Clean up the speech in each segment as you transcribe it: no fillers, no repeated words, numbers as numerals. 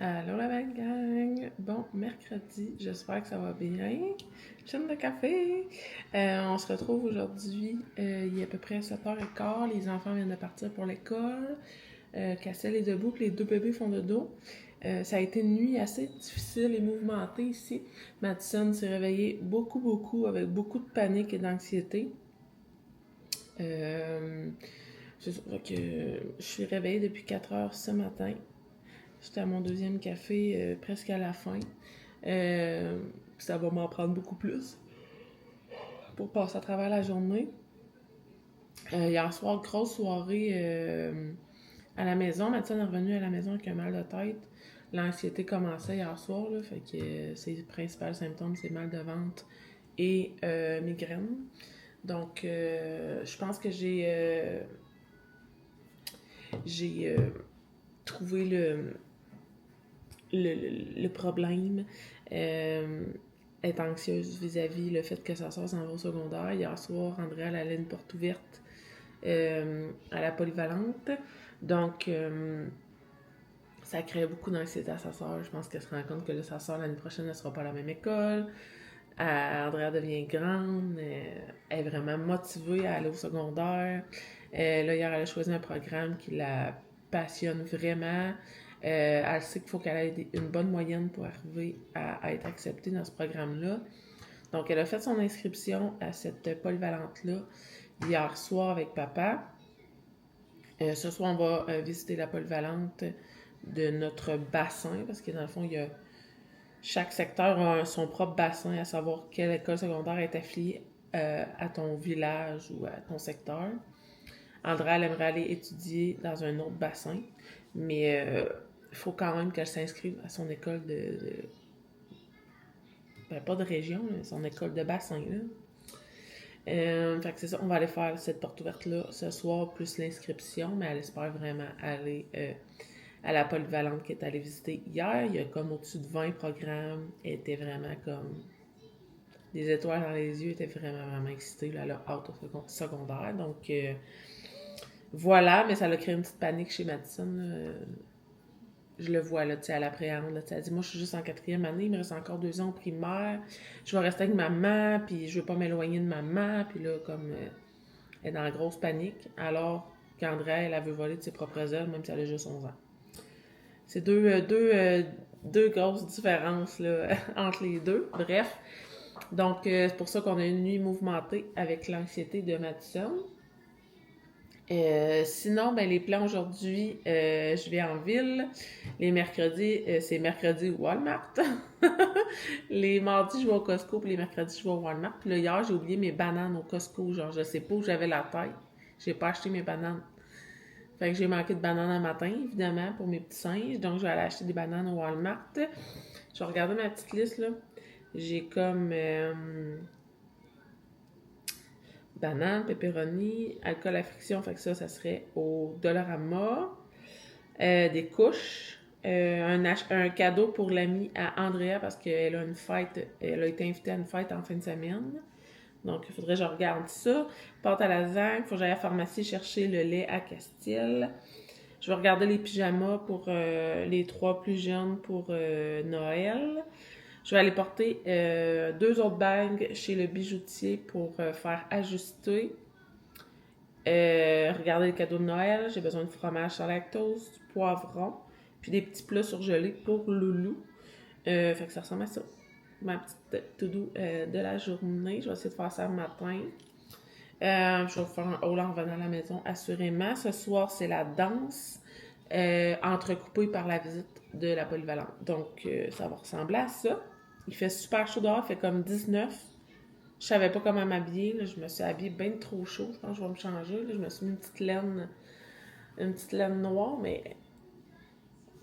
Allô la belle gang! Bon, mercredi, j'espère que ça va bien. Chaîne de café! On se retrouve aujourd'hui, il est à peu près 7h15, les enfants viennent de partir pour l'école. Cassel est debout, puis les deux bébés font de dos. Ça a été une nuit assez difficile et mouvementée ici. Madison s'est réveillée beaucoup, avec beaucoup de panique et d'anxiété. C'est sûr que je suis réveillée depuis 4h ce matin. J'étais à mon deuxième café presque à la fin. Ça va m'en prendre beaucoup plus pour passer à travers la journée. Hier soir, grosse soirée à la maison. Mathilde est revenue à la maison avec un mal de tête. L'anxiété commençait hier soir, là, fait que ses principaux symptômes, c'est mal de ventre et migraine. Donc, je pense que j'ai trouvé le problème. Être anxieuse vis-à-vis le fait que sa soeur s'en va au secondaire. Hier soir, Andrea elle allait une porte ouverte à la polyvalente. Donc, ça crée beaucoup d'anxiété à sa soeur. Je pense qu'elle se rend compte que là, sa soeur, l'année prochaine, elle ne sera pas à la même école. Andrea devient grande. Elle est vraiment motivée à aller au secondaire. Là, hier, elle a choisi un programme qui la passionne vraiment. Elle sait qu'il faut qu'elle ait une bonne moyenne pour arriver à être acceptée dans ce programme-là. Donc, elle a fait son inscription à cette polyvalente-là hier soir avec papa. Ce soir, on va visiter la polyvalente de notre bassin, parce que dans le fond, il y a chaque secteur a son propre bassin, à savoir quelle école secondaire est affiliée à ton village ou à ton secteur. Andrea, elle aimerait aller étudier dans un autre bassin, mais il faut quand même qu'elle s'inscrive à son école ben, pas de région, mais son école de bassin, là. Fait que c'est ça, on va aller faire cette porte ouverte-là ce soir, plus l'inscription, mais elle espère vraiment aller à la polyvalente qu'elle est allée visiter hier. Il y a comme au-dessus de 20 programmes. Elle était vraiment comme des étoiles dans les yeux, elle était vraiment excitée, là, elle a hâte au secondaire. Donc voilà, mais ça a créé une petite panique chez Madison. Je le vois, là, tu sais, elle appréhende, là, tu sais, elle dit, moi, je suis juste en 4e année, il me reste encore 2 ans au primaire, je vais rester avec maman, puis je veux pas m'éloigner de maman, puis là, comme, elle est dans la grosse panique, alors qu'Andrea, elle veut voler de ses propres ailes, même si elle a juste 11 ans. C'est deux grosses différences, là, entre les deux, bref. Donc, c'est pour ça qu'on a une nuit mouvementée avec l'anxiété de Madison. Sinon, ben, les plans aujourd'hui, je vais en ville. Les mercredis, c'est mercredi Walmart. Les mardis, je vais au Costco, puis les mercredis, je vais au Walmart. Puis là, hier, j'ai oublié mes bananes au Costco. Genre, je sais pas où j'avais la tête. J'ai pas acheté mes bananes. Fait que j'ai manqué de bananes un matin, évidemment, pour mes petits singes. Donc, je vais aller acheter des bananes au Walmart. Je vais regarder ma petite liste, là. J'ai comme bananes, pepperoni, alcool à friction, fait que ça serait au Dollarama. Des couches. Un cadeau pour l'amie à Andrea parce qu'elle a une fête, elle a été invitée à une fête en fin de semaine. Donc, il faudrait que je regarde ça. Pâte à lasagne, il faut que j'aille à la pharmacie chercher le lait à Castille. Je vais regarder les pyjamas pour les 3 plus jeunes pour Noël. Je vais aller porter 2 autres bagues chez le bijoutier pour faire ajuster. Regarder le cadeau de Noël. J'ai besoin de fromage sans lactose, du poivron, puis des petits plats surgelés pour Loulou. Fait que ça ressemble à ça. Ma petite to-do de la journée. Je vais essayer de faire ça le matin. Je vais faire un haul en revenant à la maison, assurément. Ce soir, c'est la danse, entrecoupée par la visite de la polyvalente. Donc, ça va ressembler à ça. Il fait super chaud dehors, il fait comme 19. Je savais pas comment m'habiller. Là. Je me suis habillée bien trop chaud. Je pense que je vais me changer. Là. Je me suis mis une petite laine noire, mais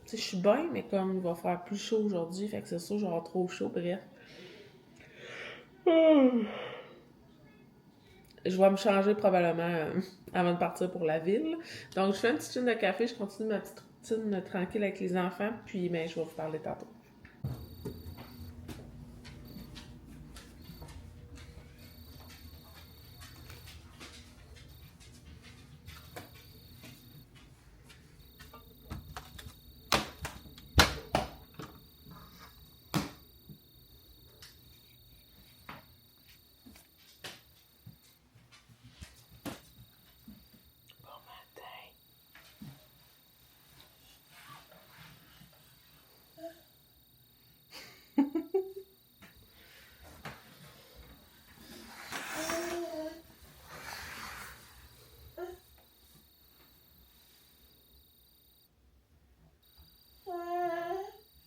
tu sais, je suis bien, mais comme il va faire plus chaud aujourd'hui, fait que c'est sûr, j'aurai trop chaud, bref. Je vais me changer probablement avant de partir pour la ville. Donc, je fais une petite chaîne de café, je continue ma petite routine tranquille avec les enfants, puis ben, je vais vous parler tantôt.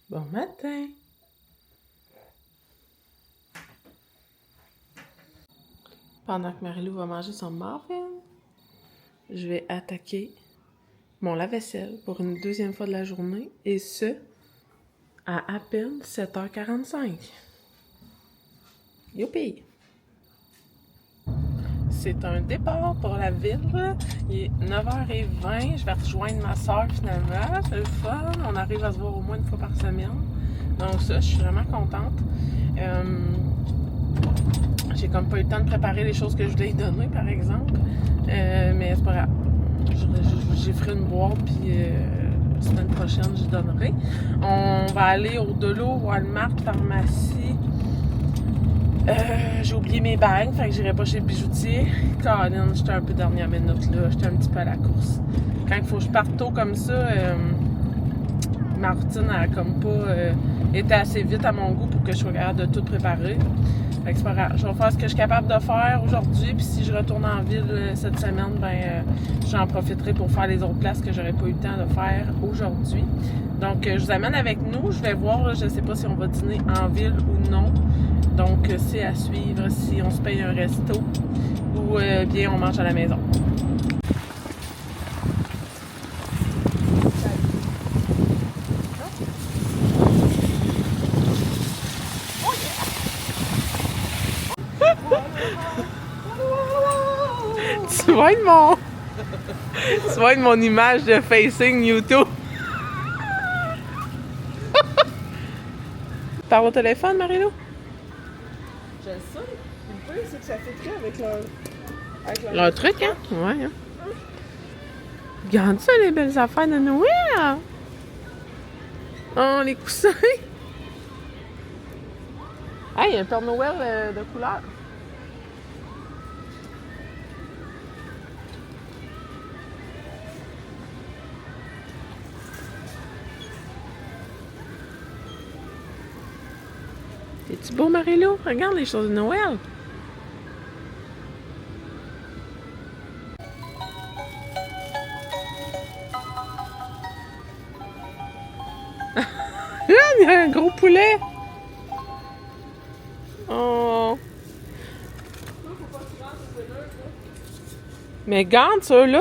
Bon matin! Pendant que Marie-Lou va manger son muffin, je vais attaquer mon lave-vaisselle pour une deuxième fois de la journée, et ce, à peine 7h45. Youpi! C'est un départ pour la ville. Il est 9h20. Je vais rejoindre ma soeur finalement. C'est le fun. On arrive à se voir au moins une fois par semaine. Donc ça, je suis vraiment contente. J'ai comme pas eu le temps de préparer les choses que je voulais lui donner, par exemple. Mais c'est pas grave. J'ai fait une boîte, puis la semaine prochaine, je donnerai. On va aller au Delo, Walmart, pharmacie. J'ai oublié mes bagues, fait que j'irai pas chez le bijoutier. Colin, j'étais un peu dernière minute là, j'étais un petit peu à la course. Quand il faut que je parte tôt comme ça, ma routine a comme pas été assez vite à mon goût pour que je sois capable de tout préparer. Fait que c'est pas grave, je vais faire ce que je suis capable de faire aujourd'hui, puis si je retourne en ville cette semaine, ben j'en profiterai pour faire les autres places que j'aurais pas eu le temps de faire aujourd'hui. Donc je vous amène avec nous, je vais voir, je sais pas si on va dîner en ville ou non. Donc, c'est à suivre si on se paye un resto ou bien on mange à la maison. Tu vas être mon image de facing YouTube. Parle au téléphone, Marie-Lou? Je le sais. Le pire, c'est que ça fait très avec Leur truc, hein? Ouais. Hein? Regarde ça, les belles affaires de Noël! Oh, les coussins! Ah, il y a un Père Noël de couleur. C'est-tu beau, Marie-Lou? Regarde les choses de Noël! Il y a un gros poulet! Oh! Mais regarde ça là!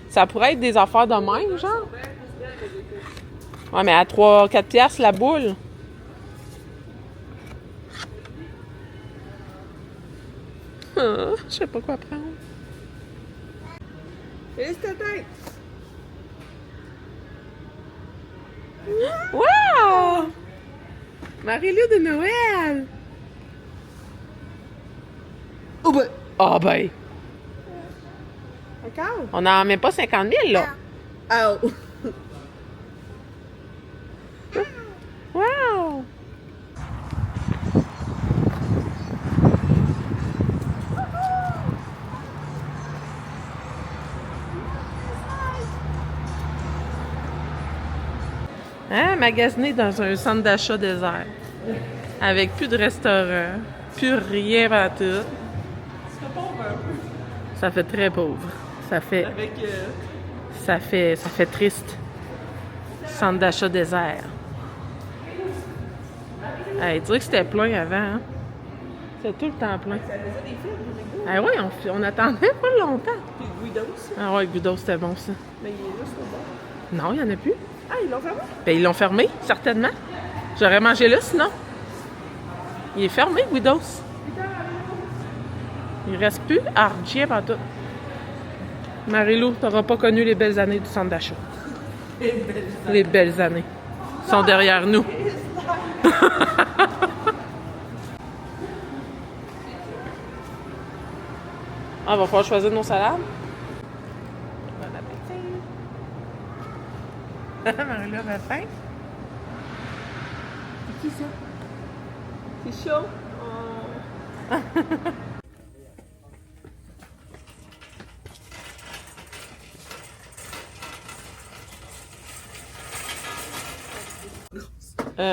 Ça pourrait être des affaires de même, genre? Ouais, mais à 3-4 piastres la boule. Je sais pas quoi prendre. Laisse ta tête! Wow! Marie-Lou de Noël! Oh ben! Ah ben! Encore? On n'en met pas 50 000 là! Oh! Wow! Hein? Magasiner dans un centre d'achat désert. Avec plus de restaurant, plus rien à tout. C'est pauvre un peu. Ça fait très pauvre. Ça fait, Avec. ça fait triste. Centre d'achat désert. Hey, tu dirais que c'était plein avant, hein? C'était tout le temps plein. Ça faisait des films, mais Ah oui, on attendait pas longtemps. Puis Guidos. Ah ouais, Guido, c'était bon ça. Mais il est juste au bord. Non, il n'y en a plus. Ah, ils l'ont fermé? Ben, ils l'ont fermé, certainement. J'aurais mangé là sinon. Il est fermé, Guidos. Il reste plus Archie avant tout. Marie-Lou, t'auras pas connu les belles années du centre d'achat. Les belles années sont derrière nous. Ah, va falloir choisir nos salades. Bon appétit. Marie-Lou avait faim. C'est qui ça? C'est chaud? Oh.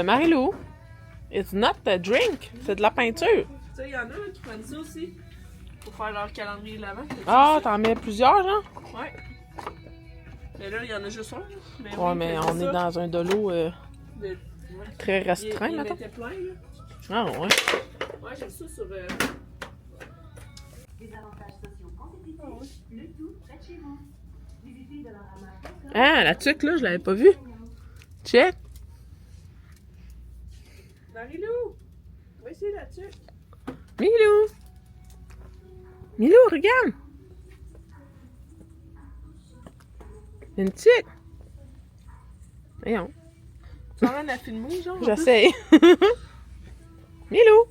Marie-Lou, it's not a drink, c'est de la peinture. Tu sais, il y en a là, qui prennent ça aussi. Pour faire leur calendrier de l'avant. Ah, t'en mets plusieurs, genre? Ouais. Mais là, il y en a juste un. Mais Ouais, mais on est dans un dolo. De Très restreint, il mettons. était plein, là. Ah, ouais. Ouais, j'ai ça sur... Des avantages sociaux compétitifs, le tout près de chez vous. Visitez Dollarama.com. Ah, la tuque, là, je l'avais pas vue. Check. Marie-Lou! Va essayer là-dessus. Milou. Milou, regarde. Une tuque. Voyons. Tu en as filmé, genre? J'essaie. Milou.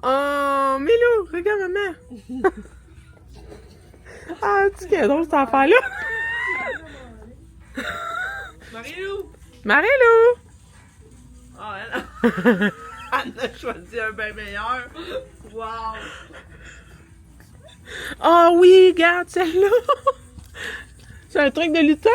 Oh, Milou, regarde maman. Ah, tu sais, drôle cette affaire-là. Marie-Lou! Marie-Lou. Ah, elle a choisi un bien meilleur. Wow! Oh oui, regarde celle-là. C'est un truc de lutin.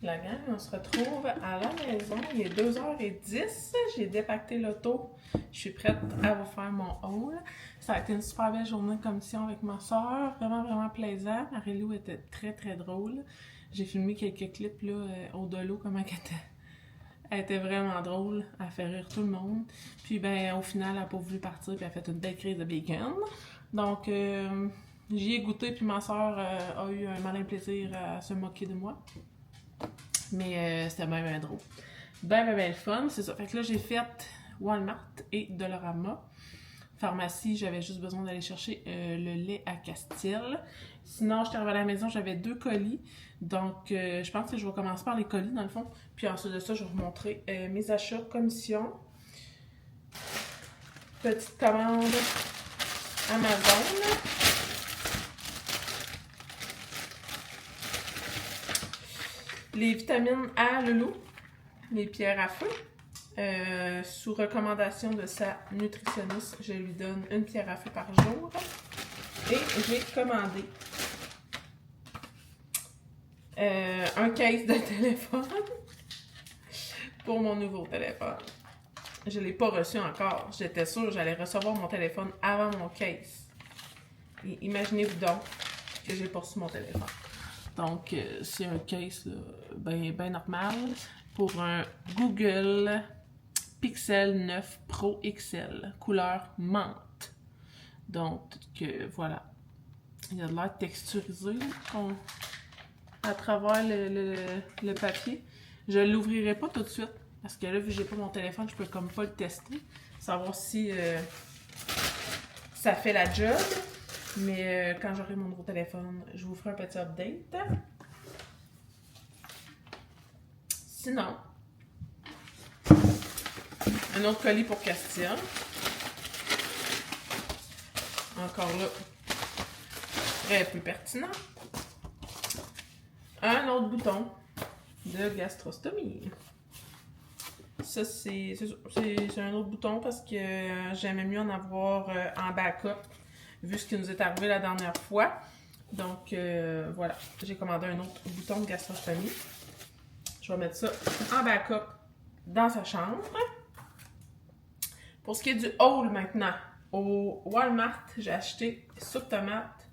La gang, on se retrouve à la maison. Il est 2h10. J'ai dépacté l'auto. Je suis prête à vous faire mon haul. Ça a été une super belle journée de commission avec ma soeur. Vraiment, vraiment plaisant. Marie-Lou était très, très drôle. J'ai filmé quelques clips là, au delà, comment elle était. Elle était vraiment drôle. Elle fait rire tout le monde. Puis, ben, au final, elle n'a pas voulu partir. Puis, elle a fait une belle crise de bacon. Donc, j'y ai goûté. Puis, ma soeur a eu un malin plaisir à se moquer de moi. Mais c'était bien, bien drôle. Bien, bien, bien le fun. C'est ça. Fait que là, j'ai fait Walmart et Dollarama. Pharmacie, j'avais juste besoin d'aller chercher le lait à Castille. Sinon, j'étais arrivée à la maison, j'avais 2 colis. Donc, je pense que je vais commencer par les colis, dans le fond. Puis ensuite de ça, je vais vous montrer mes achats commission. Petite commande Amazon. Les vitamines à Loulou, les pierres à feu. Sous recommandation de sa nutritionniste, je lui donne une pierre à feu par jour. Et j'ai commandé un case de téléphone pour mon nouveau téléphone. Je ne l'ai pas reçu encore. J'étais sûre que j'allais recevoir mon téléphone avant mon case. Et imaginez-vous donc que j'ai pas reçu mon téléphone. Donc, c'est un case bien normal pour un Google Pixel 9 Pro XL, couleur menthe. Donc, voilà. Il a de l'air texturisé à travers le papier. Je ne l'ouvrirai pas tout de suite parce que là, vu que j'ai pas mon téléphone, je peux comme pas le tester. Savoir si ça fait la job. Mais quand j'aurai mon nouveau téléphone, je vous ferai un petit update. Sinon, un autre colis pour Castille. Encore là, très peu pertinent. Un autre bouton de gastrostomie. Ça, c'est un autre bouton parce que j'aimais mieux en avoir en backup vu ce qui nous est arrivé la dernière fois. Donc, voilà. J'ai commandé un autre bouton de gastrostomie. Je vais mettre ça en backup dans sa chambre. Pour ce qui est du haul maintenant, au Walmart, j'ai acheté soupe tomate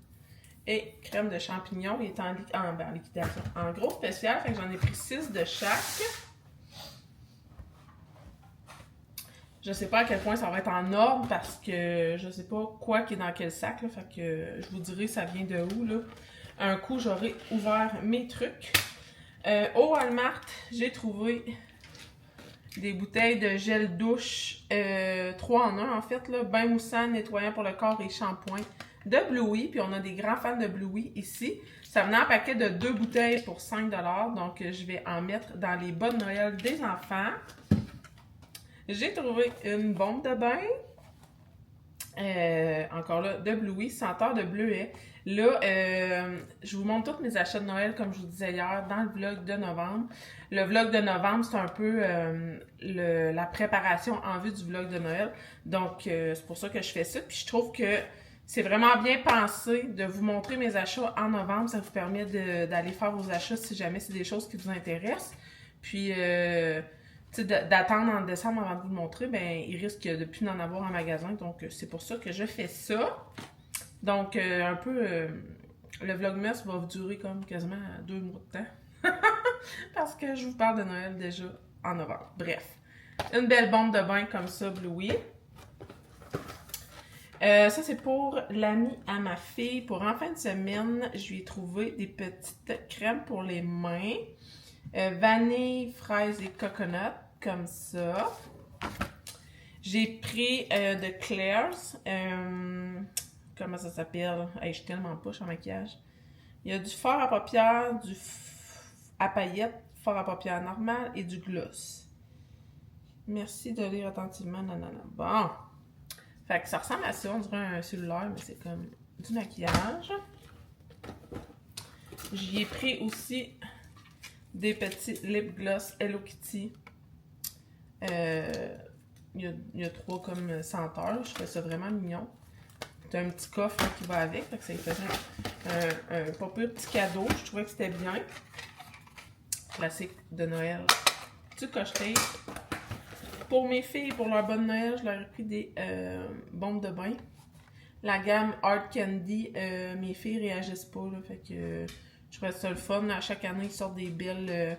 et crème de champignons. Il est en liquidation. En gros spécial, fait que j'en ai pris 6 de chaque. Je sais pas à quel point ça va être en ordre parce que je sais pas quoi qui est dans quel sac. Là, fait que je vous dirai ça vient de où. Là. Un coup, j'aurai ouvert mes trucs. Au Walmart, j'ai trouvé des bouteilles de gel douche 3 en 1 en fait. Là, bain moussant, nettoyant pour le corps et shampoing de Bluey. Puis on a des grands fans de Bluey ici. Ça venait en paquet de 2 bouteilles pour 5 $. Donc je vais en mettre dans les bas de Noël des enfants. J'ai trouvé une bombe de bain. Encore là, de Bluey, senteur de bleuet. Là, je vous montre tous mes achats de Noël, comme je vous disais hier, dans le vlog de novembre. Le vlog de novembre, c'est un peu la préparation en vue du vlog de Noël. Donc, c'est pour ça que je fais ça. Puis je trouve que c'est vraiment bien pensé de vous montrer mes achats en novembre. Ça vous permet d'aller faire vos achats si jamais c'est des choses qui vous intéressent. Puis, d'attendre en décembre avant de vous le montrer, ben il risque de plus d'en avoir en magasin. Donc, c'est pour ça que je fais ça. Donc, un peu le vlogmas va durer comme quasiment 2 mois de temps. Parce que je vous parle de Noël déjà en novembre. Bref, une belle bombe de bain comme ça, Bluey. Ça, c'est pour l'ami à ma fille. Pour en fin de semaine, je lui ai trouvé des petites crèmes pour les mains. Vanille, fraise et coconut, comme ça. J'ai pris de Claire's. Comment ça s'appelle? Hey, je suis tellement poche en maquillage. Il y a du fard à paupières, à paillettes, fard à paupières normal et du gloss. Merci de lire attentivement. Nanana. Bon. Fait que ça ressemble à ça. On dirait un cellulaire, mais c'est comme du maquillage. J'y ai pris aussi des petits lip gloss Hello Kitty. Il y a 3 comme senteurs. Je trouve ça vraiment mignon. T'as un petit coffre là, qui va avec. Fait que ça lui faisait un pas pire petit cadeau. Je trouvais que c'était bien. Classique de Noël. Du Coche-Tape. Pour mes filles, pour leur bonne Noël, je leur ai pris des bombes de bain. La gamme Hard Candy, mes filles réagissent pas. Là, fait que je trouvais ça le fun. À chaque année, ils sortent des belles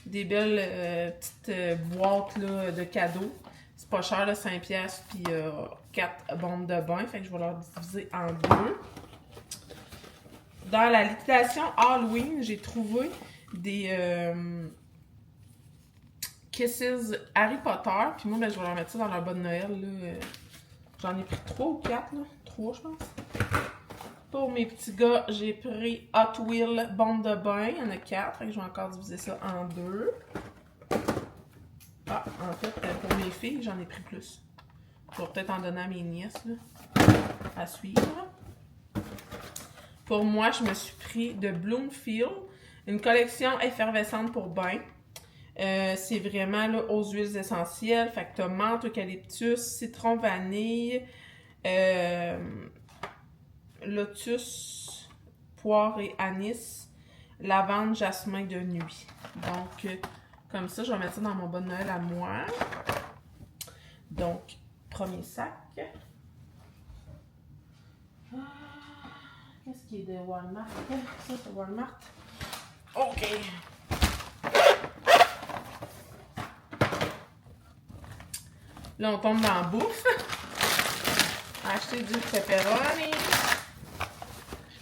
petites boîtes là, de cadeaux. C'est pas cher, là, 5$, puis 4 bombes de bain. Fait que je vais leur diviser en 2. Dans la liquidation Halloween, j'ai trouvé des Kisses Harry Potter. Puis moi, ben, je vais leur mettre ça dans leur bonne Noël. J'en ai pris 3 ou 4, là. 3, je pense. Pour mes petits gars, j'ai pris Hot Wheels bombe de bain. Il y en a 4. Fait que je vais encore diviser ça en 2. Ah, en fait, pour mes filles, j'en ai pris plus. Je vais peut-être en donner à mes nièces, là, à suivre. Pour moi, je me suis pris de Bloomfield, une collection effervescente pour bain. C'est vraiment là, aux huiles essentielles. Fait que t'as menthe, eucalyptus, citron, vanille, lotus, poire et anis, lavande, jasmin de nuit. Donc, comme ça, je vais mettre ça dans mon bonne Noël à moi. Donc, premier sac. Qu'est-ce qui est de Walmart? Ça, c'est Walmart. OK. Là, on tombe dans la bouffe. Acheter du pepperoni.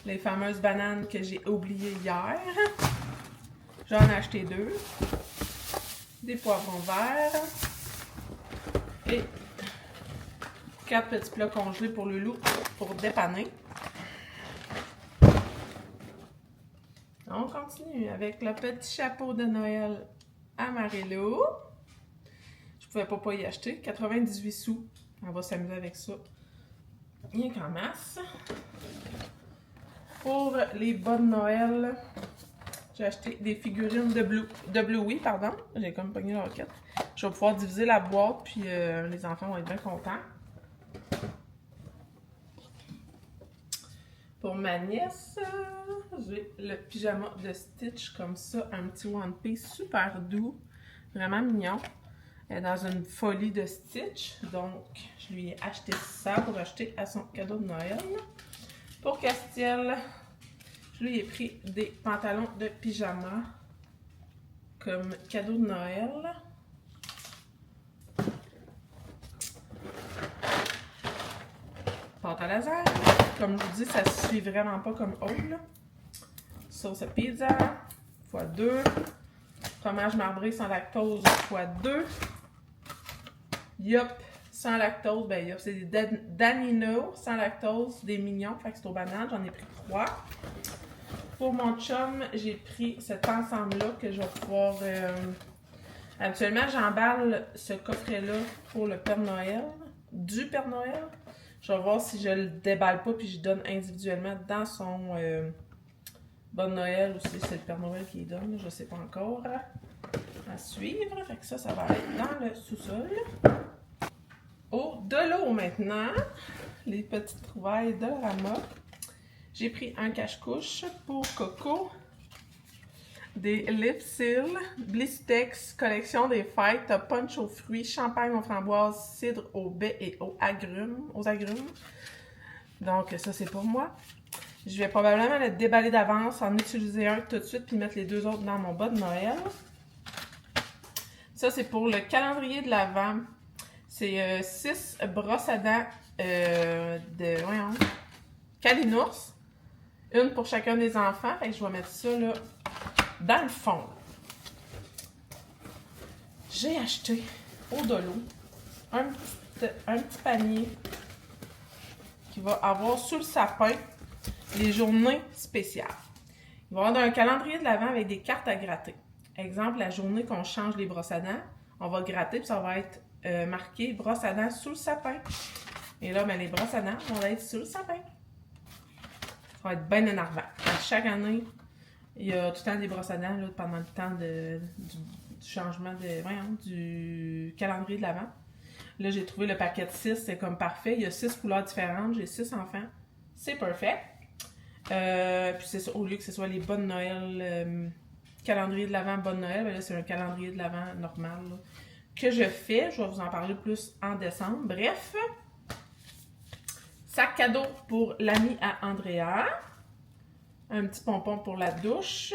Les fameuses bananes que j'ai oubliées hier. J'en ai acheté 2. Des poivrons verts. Et 4 petits plats congelés pour le loup pour dépanner. On continue avec le petit chapeau de Noël à Marie-Lou. Je pouvais pas y acheter. 98 sous. On va s'amuser avec ça. Rien qu'en masse. Pour les bonnes Noël, j'ai acheté des figurines de Bluey, pardon. J'ai comme pogné la roquette. Je vais pouvoir diviser la boîte, puis les enfants vont être bien contents. Pour ma nièce, j'ai le pyjama de Stitch comme ça, un petit one piece super doux, vraiment mignon. Elle est dans une folie de Stitch, donc je lui ai acheté ça pour acheter à son cadeau de Noël. Pour Castiel, je lui ai pris des pantalons de pyjama comme cadeau de Noël. Pâte à laser. Comme je vous dis, ça ne se suit vraiment pas comme autre. Sauce à pizza, x2. Fromage marbré sans lactose, x2. Yup, sans lactose. Ben yup, c'est des Danino sans lactose, des mignons. Fait que c'est aux bananes, j'en ai pris 3. Pour mon chum, j'ai pris cet ensemble-là que je vais pouvoir... Actuellement, j'emballe ce coffret-là pour le Père Noël, du Père Noël. Je vais voir si je le déballe pas puis je donne individuellement dans son Bonne Noël ou si c'est le Père Noël qui donne, je sais pas encore. À suivre. Fait que ça va être dans le sous-sol. De l'eau maintenant. Les petites trouvailles de Rama. J'ai pris un cache-couche pour Coco. Des lip seal, Blistex, collection des fêtes, punch aux fruits, champagne aux framboises, cidre aux baies et aux agrumes. Donc ça c'est pour moi. Je vais probablement le déballer d'avance, en utiliser un tout de suite, puis mettre les deux autres dans mon bas de Noël. Ça, c'est pour le calendrier de l'Avent. C'est 6 brosses à dents voyons, Kalinours. Une pour chacun des enfants. Fait que je vais mettre ça là, dans le fond. J'ai acheté au Dolo un petit panier qui va avoir sous le sapin les journées spéciales. Il va y avoir un calendrier de l'Avent avec des cartes à gratter. Exemple, la journée qu'on change les brosses à dents, on va gratter puis ça va être marqué brosse à dents sous le sapin. Et là, ben, les brosses à dents vont être sous le sapin. Ça va être bien énervant. Chaque année, il y a tout le temps des brosses à dents là, pendant le temps du changement du calendrier de l'Avent. Là, j'ai trouvé le paquet de 6, c'est comme parfait. Il y a 6 couleurs différentes, j'ai 6 enfants. C'est parfait. Puis c'est ça, au lieu que ce soit les bonnes Noël, calendrier de l'Avent, bonne Noël, ben là, c'est un calendrier de l'Avent normal là, que je fais. Je vais vous en parler plus en décembre. Bref, sac cadeau pour l'ami à Andrea. Un petit pompon pour la douche.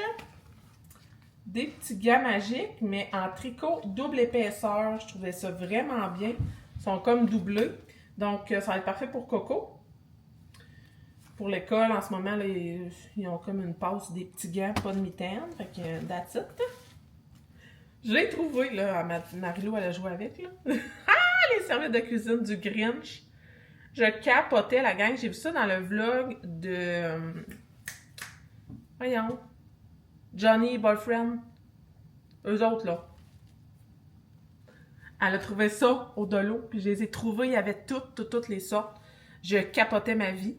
Des petits gants magiques, mais en tricot double épaisseur. Je trouvais ça vraiment bien. Ils sont comme doublés. Donc, ça va être parfait pour Coco. Pour l'école, en ce moment, là, ils ont comme une passe des petits gants, pas de mitaine. Fait que, that's it. Je l'ai trouvé, là. Marie-Lou, elle a joué avec, là. Ah! Les serviettes de cuisine du Grinch. Je capotais, la gang. J'ai vu ça dans le vlog de... voyons. Johnny, Boyfriend. Eux autres, là. Elle a trouvé ça au Dolo. Puis je les ai trouvés. Il y avait toutes les sortes. Je capotais ma vie.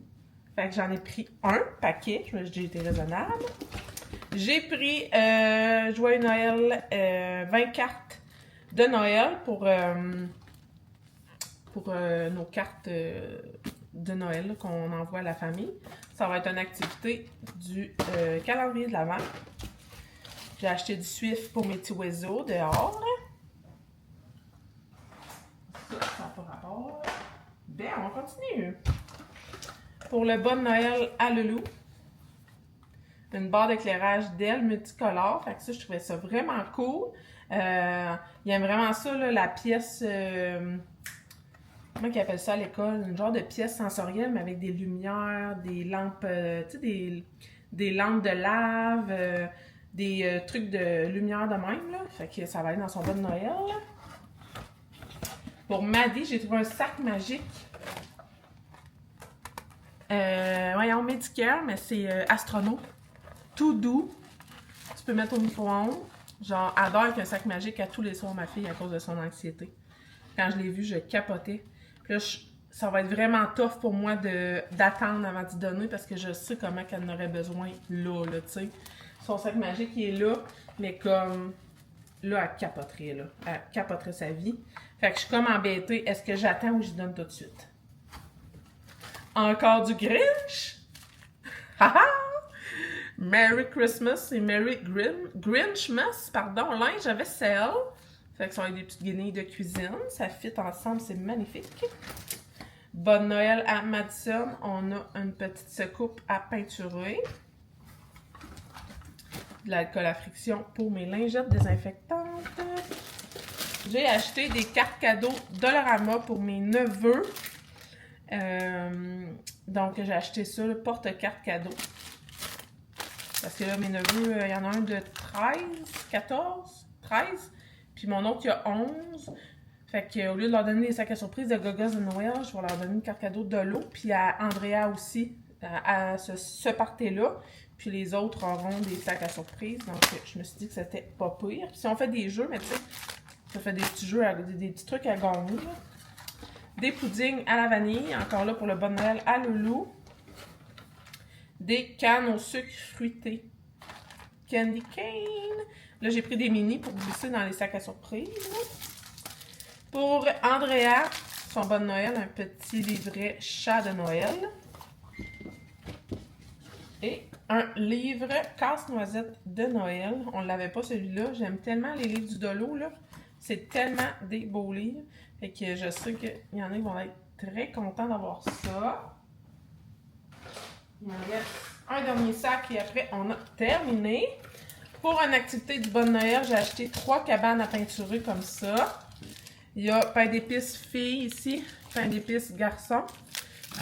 Fait que j'en ai pris un paquet. J'ai été raisonnable. J'ai pris Joyeux Noël, 20 cartes de Noël pour nos cartes de Noël qu'on envoie à la famille. Ça va être une activité du calendrier de l'Avent. J'ai acheté du Swift pour mes petits oiseaux dehors. Ça n'a pas rapport. Bien, on continue. Pour le bon Noël à Loulou, une barre d'éclairage d'ailes multicolore. Fait que ça, je trouvais ça vraiment cool. Il aime vraiment ça, là, la pièce... comment ils appellent ça à l'école? Une genre de pièce sensorielle, mais avec des lumières, des lampes... tu sais, des lampes de lave, des trucs de lumière de même, là. Fait que ça va être dans son bon Noël, là. Pour Maddie, j'ai trouvé un sac magique. Voyons, Medicare, mais c'est astronaute. Tout doux. Tu peux mettre au micro-ondes. Genre, adore avec un sac magique à tous les soirs, ma fille, à cause de son anxiété. Quand je l'ai vu, je capotais. Puis là, ça va être vraiment tough pour moi d'attendre avant d'y donner parce que je sais comment qu'elle en aurait besoin là, tu sais. Son sac magique, il est là, mais comme... Là, elle capoterait, là. Elle capoterait sa vie. Fait que je suis comme embêtée. Est-ce que j'attends ou je donne tout de suite? Encore du Grinch? Haha! Merry Christmas et Merry Grinchmas, pardon, linge à vaisselle. Fait que ça va être des petites guenilles de cuisine. Ça fit ensemble, c'est magnifique. Bonne Noël à Madison. On a une petite secoupe à peinturer. De l'alcool à friction pour mes lingettes désinfectantes. J'ai acheté des cartes cadeaux Dollarama pour mes neveux. Donc, j'ai acheté ça, le porte-carte cadeau. Parce que là, mes neveux, il y en a un de 13, 14, 13. Puis mon autre, il y a 11. Fait qu'au lieu de leur donner des sacs à surprise de gogos de Noël, je vais leur donner une carte cadeau de l'eau. Puis à Andrea aussi, à ce party-là. Puis les autres auront des sacs à surprise. Donc, je me suis dit que c'était pas pire. Puis si on fait des jeux, mais tu sais, ça fait des petits jeux, des petits trucs à gagner. Là. Des puddings à la vanille. Encore là pour le bon Noël à Loulou. Des cannes au sucre fruité. Candy cane. Là, j'ai pris des mini pour glisser dans les sacs à surprise. Là. Pour Andrea, son bon Noël, un petit livret chat de Noël. Et un livre casse-noisette de Noël. On ne l'avait pas celui-là. J'aime tellement les livres du Dolo, là. C'est tellement des beaux livres. Fait que je sais qu'il y en a qui vont être très contents d'avoir ça. Il me reste un dernier sac et après, on a terminé. Pour une activité du Bon Noël, j'ai acheté 3 cabanes à peinturer comme ça. Il y a pain d'épices filles ici, pain d'épices garçon.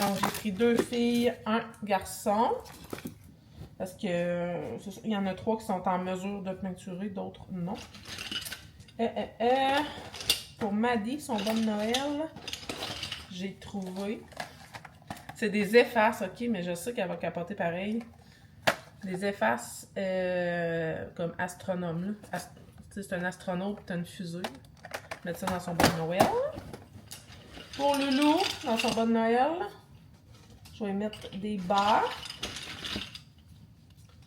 Donc, j'ai pris 2 filles, 1 garçon. Parce que il y en a 3 qui sont en mesure de peinturer, d'autres non. Pour Maddy, son Bon Noël, j'ai trouvé. C'est des effaces, ok, mais je sais qu'elle va capoter pareil. Des effaces comme astronome. C'est un astronaute, t'as une fusée. Mettre ça dans son Bon Noël. Pour Loulou, dans son Bon Noël, je vais mettre des barres.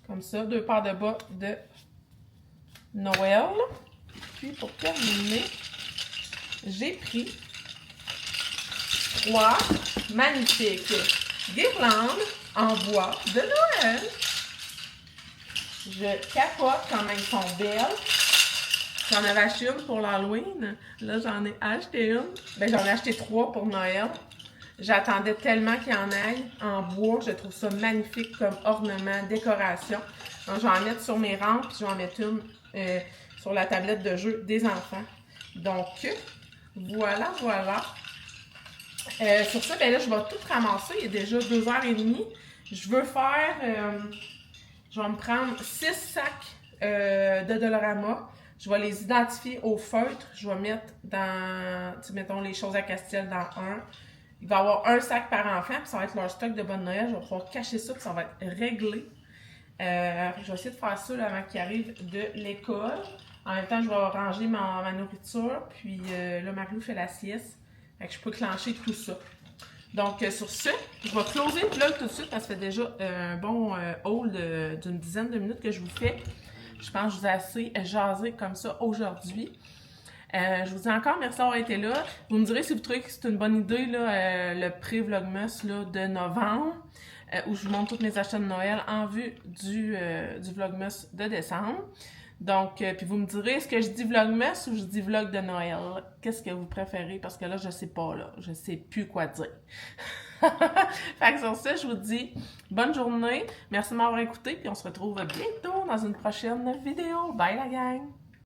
Comme ça, 2 paires de bas de Noël. Puis pour terminer, j'ai pris 3 magnifiques guirlandes en bois de Noël. Je capote comment elles sont belles. J'en avais acheté une pour l'Halloween. Là, j'en ai acheté une. Ben, j'en ai acheté 3 pour Noël. J'attendais tellement qu'il y en ait en bois. Je trouve ça magnifique comme ornement, décoration. Donc, je vais en mettre sur mes rampes, puis je vais en mettre une sur la tablette de jeu des enfants. Donc, voilà. Sur ça, ben là, je vais tout ramasser. Il est déjà 2h30. Je veux faire... je vais me prendre 6 sacs de Dollarama. Je vais les identifier au feutre. Je vais mettre dans, mettons, les choses à Castiel dans un. Il va y avoir un sac par enfant, puis ça va être leur stock de Bon Noël. Je vais pouvoir cacher ça, puis ça va être réglé. Je vais essayer de faire ça là, avant qu'ils arrivent de l'école. En même temps, je vais ranger ma nourriture, puis là, Marie fait la sieste. Fait que je peux clencher tout ça. Donc, sur ce, je vais closer le vlog tout de suite, parce que ça fait déjà un bon haul d'une dizaine de minutes que je vous fais. Je pense que je vous ai assez jasé comme ça aujourd'hui. Je vous dis encore merci d'avoir été là. Vous me direz si vous trouvez que c'est une bonne idée, là, le pré-vlogmas de novembre, où je vous montre tous mes achats de Noël en vue du vlogmas de décembre. Donc, puis vous me direz, est-ce que je dis vlogmas ou je dis vlog de Noël? Qu'est-ce que vous préférez? Parce que là, je sais pas, là. Je sais plus quoi dire. Fait que sur ça, je vous dis bonne journée. Merci de m'avoir écouté. Puis on se retrouve bientôt dans une prochaine vidéo. Bye la gang!